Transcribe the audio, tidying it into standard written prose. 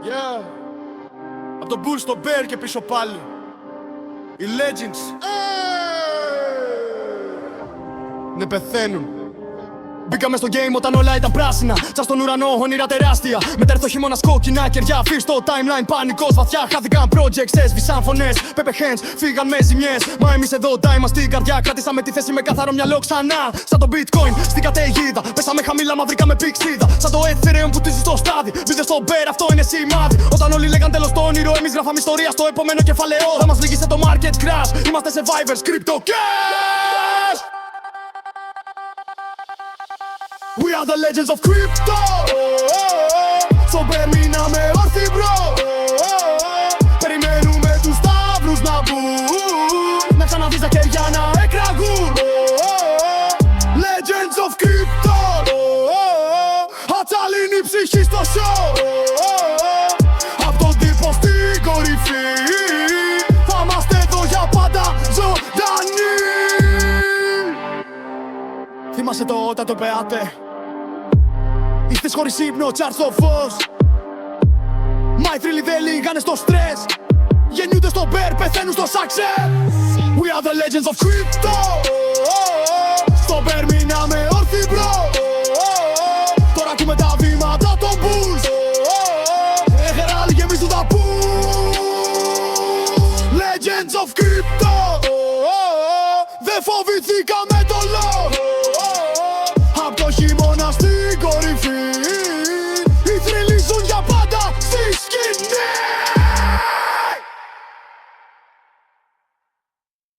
Yeah. Απ' τον Bull στο Bear και πίσω πάλι. Οι Legends ναι πεθαίνουν. Μπήκαμε στο game όταν όλα ήταν πράσινα. Σαν στον ουρανό όνειρα τεράστια. Μετά έρθω χειμώνας κόκκινα κεριά. Φύρ στο timeline πανικός βαθιά. Χάθηκαν projects, έσβησαν φωνές. Pepe hands, φύγαν με ζημιές. Μα εμείς εδώ time στην καρδιά. Κράτησαμε τη θέση με καθαρό μυαλό ξανά. Σαν το bitcoin στην καταιγίδα. Πέσαμε χαμηλά μα βρήκαμε πηξίδα. Σαν το Ethereum που τύζει στο στάδι. Μπείτε στο Bear, αυτό είναι σημάδι. Όταν όλοι λέγαν τέλος το όνειρο, εμείς γράφαμε ιστορία στο επόμενο κεφαλαίο. Θα μας λύγησε το market crash. Είμαστε survivors, crypto cash. We are the legends of crypto. Στο Bear μείναμε όρθιοι bro. Περιμένουμε τους σταύρους να μπουν. Να ξαναδείς τα χέρια να εκραγούν. Legends of crypto. Ατσαλίνει η ψυχή στο show. Απ' τον τύπο στην κορυφή. Θα είμαστε εδώ για πάντα ζωντανοί. Θυμάσαι το όταν το πεάτε. Ήρθες χωρίς ύπνο, τσάρ στο φως. My θρύλοι δεν λύγανε στο στρες. Γεννιούνται στο Bear, πεθαίνουν στο success. We are the legends of crypto. Στο Bear μείναμε όρθιοι bro. Τώρα ακούμε τα βήματα των Bulls. Έχεραλ γεμίζουν τα pools. Legends of crypto. Δεν φοβηθήκαμε το λόγο.